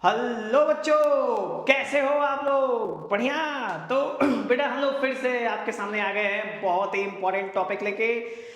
Hello बच्चों, कैसे हो आप लोग? बढ़िया। तो बेटा हम लोग फिर से आपके सामने आ गए हैं बहुत ही इंपॉर्टेंट टॉपिक लेके,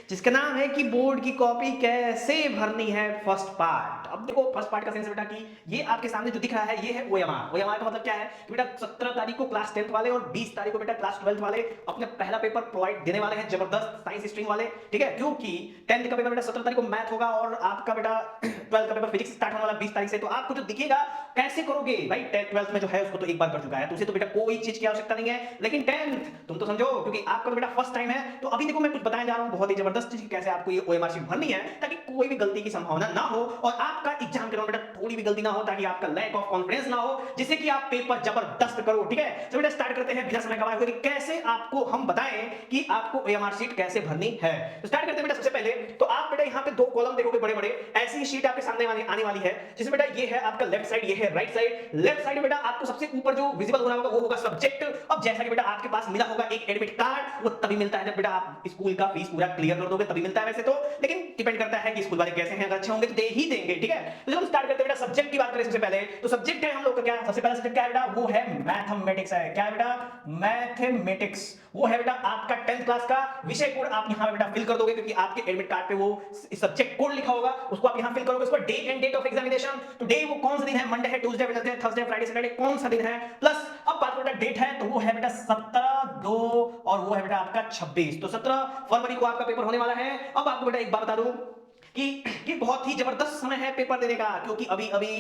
जिसका नाम है कि बोर्ड की कॉपी कैसे भरनी है, फर्स्ट पार्ट। अब देखो फर्स्ट पार्ट का सेंस बेटा कि ये आपके सामने जो दिख रहा है ये है ओएमआर। ओएमआर का मतलब क्या है कि बेटा 17 तारीख को क्लास 10th वाले और 20 तारीख को बेटा क्लास 12th वाले अपने पहला पेपर प्रोवाइड देने वाले हैं, जबरदस्त साइंस स्ट्रीम वाले। ठीक है, क्योंकि 10th का पेपर बेटा 17 तारीख को मैथ होगा और आपका बेटा 12th का पेपर फिजिक्स स्टार्ट होने वाला 20 तारीख से। तो आपको जो दिखेगा कैसे करोगे भाई, 12th में जो है उसको तो एक बार कर चुका है, तो उसे तो बेटा कोई चीज की आवश्यकता नहीं है, लेकिन 10th तुम तो समझो क्योंकि आपका बेटा फर्स्ट टाइम है। तो अभी देखो मैं कुछ बताने जा रहा हूं बहुत ही जबरदस्त चीज, कैसे आपको ये ओएमआर शीट भरनी है ताकि कोई भी गलती की संभावना ना हो और आपका एग्जाम के दौरान बेटा थोड़ी भी गलती ना हो, ताकि आपका लैक ऑफ कॉन्फिडेंस ना हो, जिससे कि आप पेपर जबरदस्त करो। ठीक है, तो बेटा स्टार्ट करते हैं बिना समय गवाए हुए कि कैसे आपको हम बताएं कि आपको ओएमआर शीट कैसे भरनी है। तो स्टार्ट करते हैं बेटा। सबसे पहले तो आप बेटा यहाँ पे दो कॉलम देखोगे बड़े बड़े, ऐसी शीट आपके सामने आने वाली है, जिसमें बेटा ये है आपका लेफ्ट साइड, ये है राइट साइड। लेफ्ट साइड बेटा आपको सबसे ऊपर जो विजिबल हो रहा होगा वो होगा सब्जेक्ट। अब जैसा कि बेटा आपके पास मिला होगा एक एडमिट कार्ड, वो तभी मिलता है जब बेटा आप स्कूल का फीस पूरा क्लियर कर दोगे, तभी मिलता है वैसे तो, लेकिन डिपेंड करता है कि स्कूल वाले कैसे हैं, अगर अच्छे होंगे तो दे ही देंगे। ठीक है, तो जब हम स्टार्ट करते हैं बेटा सब्जेक्ट की बात करें सबसे पहले, तो सब्जेक्ट है हम लोग का क्या, सबसे पहला सब्जेक्ट क्या है बेटा, वो है मैथमेटिक्स है। क्या है बेटा, मैथमेटिक्स। वो है बेटा आपका 10th क्लास का विषय कोड, आप यहां बेटा फिल कर दोगे क्योंकि आपके एडमिट कार्ड पे वो सब्जेक्ट कोड लिखा होगा, उसको आप यहां फिल करोगे। उसके बाद day and date of examination, तो डे वो कौन सा दिन है, मंडे है, Tuesday, Wednesday, Thursday, Friday, Saturday, कौन सा दिन है, प्लस अब बात बेटा डेट है तो वो है बेटा 17/2 और वो है बेटा आपका 26, तो 17 फरवरी को आपका पेपर होने वाला है। अब आपको बेटा एक बात बता दूं कि बहुत ही जबरदस्त समय है पेपर देने का, क्योंकि अभी अभी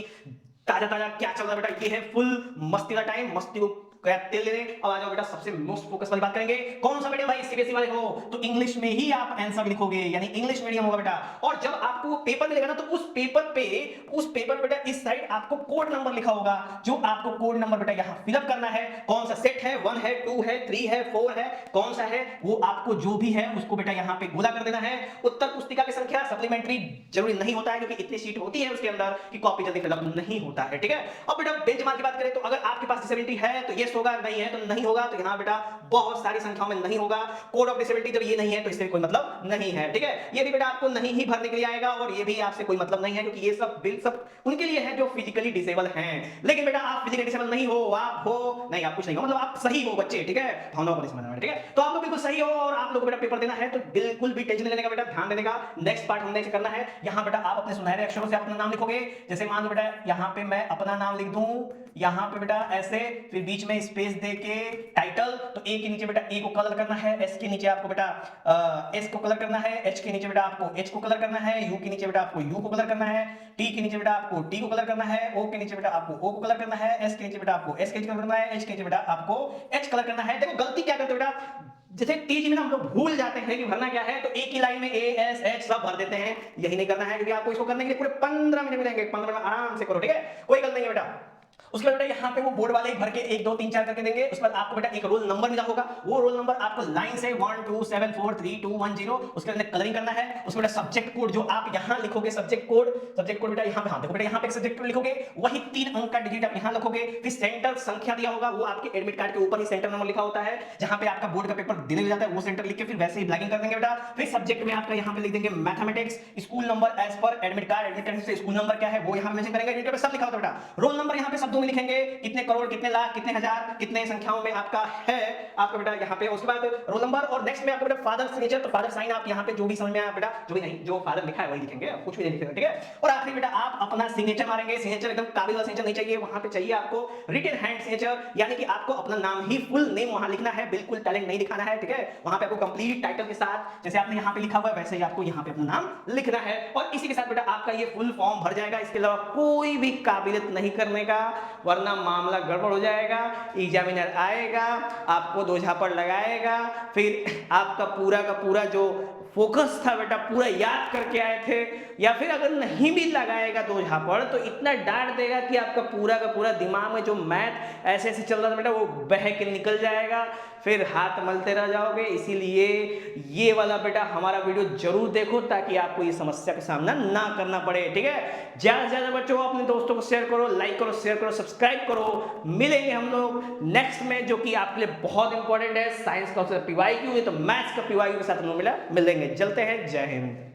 ताजा ताजा क्या चल रहा है बेटा, ये है फुल मस्ती का टाइम, मस्ती को तेल लेने। अब आ जाओ बेटा सबसे मोस्ट फोकस वाली बात करेंगे, कौन सा मीडियम भाई, सीबीएसई वाले हो तो इंग्लिश में ही आप आंसर लिखोगे, यानी इंग्लिश मीडियम होगा बेटा। और जब आपको पेपर मिलेगा ना तो उस पेपर पे बेटा इस साइड आपको कोड नंबर लिखा होगा, जो आपको कोड नंबर बेटा यहां फिलअप करना है। कौन सा सेट है, 1 है, 2 है, 3 है, 4 है, कौन सा है वो आपको जो भी है उसको बेटा यहां पे गोला कर देना है। उत्तर पुस्तिका की संख्या सप्लीमेंट्री जरूरी नहीं होता है, क्योंकि इतनी शीट होती है उसके अंदर कि कॉपी जल्दी फिलअप नहीं होता है। ठीक है, अब बेटा बेंचमार्क की बात करें तो अगर आपके पास डिसेबिलिटी है तो यस होगा, नहीं है तो नहीं होगा। तो यहां बेटा बहुत सारी संख्याओं में नहीं होगा। कोड ऑफ डिसेबिलिटी जब ये नहीं है तो इससे कोई मतलब नहीं है। ठीक है, ये भी बेटा आपको नहीं ही भरने के लिए आएगा और ये भी आपसे कोई मतलब नहीं है, क्योंकि ये सब बिल सब उनके लिए है जो फिजिकली डिसेबल हैं। लेकिन बेटा आप फिजिकली डिसेबल नहीं हो, आप हो नहीं, आप कुछ नहीं हो, मतलब आप सही हो बच्चे। ठीक है, भावनाओं को नहीं समझना है। ठीक है, तो आप लोग बिल्कुल सही हो और आप लोग बेटा पेपर देना है, तो बिल्कुल भी टेंशन लेने का बेटा, ध्यान देने का। नेक्स्ट पार्ट हमने करना है, यहां बेटा आप अपने सुनहरे अक्षरों से अपना नाम लिखोगे। जैसे मान लो बेटा यहां पे मैं अपना नाम लिख दूं, यहां पे बेटा ऐसे, फिर बीच में स्पेस देके टाइटल, तो ए के नीचे बेटा ए को कलर करना है, एस के नीचे आपको बेटा एस को कलर करना है, एच के नीचे बेटा आपको एच को कलर करना है, यू के नीचे बेटा आपको यू को कलर करना है, टी के नीचे बेटा आपको टी को कलर करना है, ओ के नीचे बेटा आपको ओ को कलर करना है, एस के नीचे बेटा आपको एस के कलर करना है, एच के नीचे बेटा आपको एच कलर करना है। देखो गलती क्या करते हो बेटा, जैसे टीजी में हम लोग भूल जाते हैं कि भरना क्या है, तो एक ही लाइन में ए एस एच सब भर देते हैं। यही नहीं करना है, क्योंकि आपको इसको करने के लिए पूरे 15 मिनट मिलेंगे, 15 मिनट आराम से करो। ठीक है, कोई गलती नहीं है बेटा। उसके बाद बेटा यहाँ पे वो बोर्ड वाले भर के 1 2 3 4 करके देंगे। उसके बाद आपको बेटा एक रोल नंबर मिला होगा, वो रोल नंबर आपको लाइन से 1 2 7 4 3 2 1 0 उसके अंदर कलरिंग करना है। उसके बेटा सब्जेक्ट कोड जो आप यहाँ लिखोगे, सब्जेक्ट कोड बेटा यहाँ पे, हाँ देखो बेटा यहाँ पे एक सब्जेक्ट कोड लिखोगे, वही 3 अंक का डिजिट आप यहाँ लिखोगे। फिर सेंटर संख्या दिया होगा, वो आपके एडमिट कार्ड के ऊपर ही सेंटर नंबर लिखा होता है, जहाँ पे आपका बोर्ड का पेपर देने जाता है वो सेंटर लिख के फिर वैसे ही ब्लैकिंग कर देंगे बेटा। फिर सब्जेक्ट में आपका यहाँ पे लिख देंगे mathematics, school number as per admit card से स्कूल नंबर क्या है वो यहाँ मेंशन करेंगे, एडमिट पे सब लिखा होता है बेटा। रोल नंबर यहाँ पे शब्दों में लिखेंगे, कितने करोड़, कितने लाख, कितने हजार, कितने संख्याओं में आपका है आपका बेटा यहाँ पे। उसके बाद रोल नंबर और नेक्स्ट में आपका बेटा फादर सिग्नेचर, तो फादर साइन आप यहाँ पे जो भी समझ में आया बेटा, जो भी नहीं जो फादर लिखा है वही लिखेंगे, कुछ भी नहीं लिखेंगे। ठीक है, और आखिरी बेटा आप अपना सिग्नेचर मारेंगे। सिग्नेचर एकदम काबिल वाला सिग्नेचर नहीं चाहिए, वहां पे चाहिए आपको रिटन हैंड सिग्नेचर, यानी कि आपको अपना नाम ही फुल नेम वहां लिखना है, बिल्कुल टैलेंट नहीं दिखाना है। ठीक है, वहां पे आपको कंप्लीट टाइटल के साथ जैसे आपने यहाँ पे लिखा हुआ है वैसे ही आपको यहाँ पे अपना नाम लिखना है, और इसी के साथ बेटा आपका ये फुल फॉर्म भर जाएगा। इसके अलावा कोई भी काबिलियत नहीं करने का, वरना मामला गड़बड़ हो जाएगा। एग्जामिनर आएगा, आपको दो झापड़ लगाएगा, फिर आपका पूरा का पूरा जो फोकस था बेटा पूरा याद करके आए थे, या फिर अगर नहीं भी लगाएगा दो झापड़ तो इतना डांट देगा कि आपका पूरा का पूरा दिमाग में जो मैथ ऐसे ऐसे चल रहा था बेटा वो बह के निकल जाएगा, फिर हाथ मलते रह जाओगे। इसीलिए ये वाला बेटा हमारा वीडियो जरूर देखो, ताकि आपको ये समस्या का सामना ना करना पड़े। ठीक है, ज्यादा से ज्यादा बच्चों अपने दोस्तों को शेयर करो, लाइक करो, शेयर करो, सब्सक्राइब करो। मिलेंगे हम लोग नेक्स्ट में, जो कि आपके लिए बहुत इंपॉर्टेंट है। साइंस का पीवाईक्यू है तो मैथ्स का पीवाईक्यू के साथ हम लोग मिलेंगे। चलते हैं, जय हिंद।